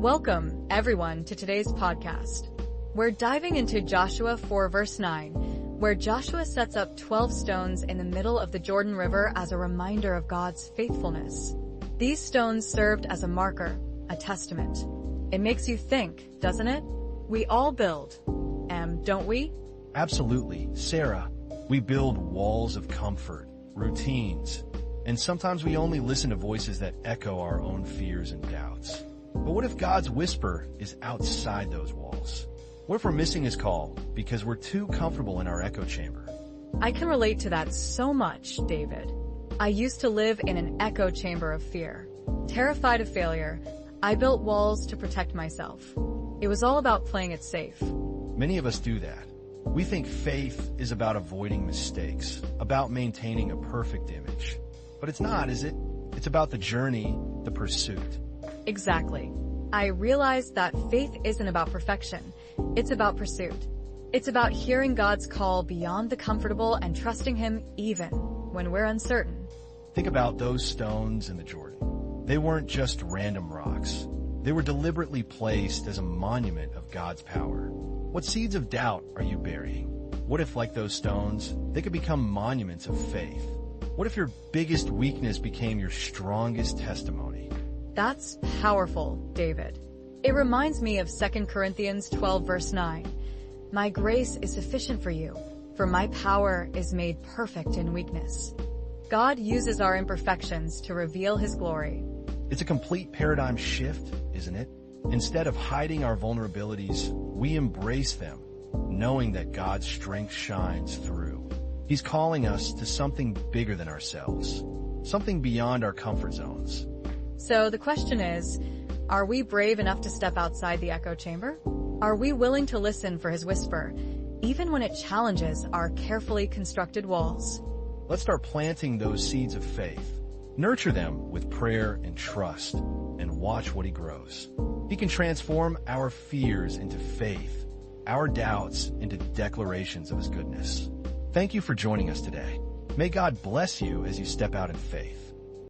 Welcome, everyone, to today's podcast. We're diving into Joshua 4 verse 9, where Joshua sets up 12 stones in the middle of the Jordan River as a reminder of God's faithfulness. These stones served as a marker, a testament. It makes you think, doesn't it? We all build, don't we? Absolutely, Sarah. We build walls of comfort, routines, and sometimes we only listen to voices that echo our own fears and doubts. But what if God's whisper is outside those walls? What if we're missing his call because we're too comfortable in our echo chamber? I can relate to that so much, David. I used to live in an echo chamber of fear. Terrified of failure, I built walls to protect myself. It was all about playing it safe. Many of us do that. We think faith is about avoiding mistakes, about maintaining a perfect image. But it's not, is it? It's about the journey, the pursuit. Exactly. I realized that faith isn't about perfection. It's about pursuit. It's about hearing God's call beyond the comfortable and trusting him even when we're uncertain. Think about those stones in the Jordan. They weren't just random rocks. They were deliberately placed as a monument of God's power. What seeds of doubt are you burying? What if, like those stones, they could become monuments of faith? What if your biggest weakness became your strongest testimony? That's powerful, David. It reminds me of 2 Corinthians 12 verse 9. My grace is sufficient for you, for my power is made perfect in weakness. God uses our imperfections to reveal his glory. It's a complete paradigm shift, isn't it? Instead of hiding our vulnerabilities, we embrace them, knowing that God's strength shines through. He's calling us to something bigger than ourselves, something beyond our comfort zones. So the question is, are we brave enough to step outside the echo chamber? Are we willing to listen for his whisper, even when it challenges our carefully constructed walls? Let's start planting those seeds of faith. Nurture them with prayer and trust, and watch what he grows. He can transform our fears into faith, our doubts into declarations of his goodness. Thank you for joining us today. May God bless you as you step out in faith.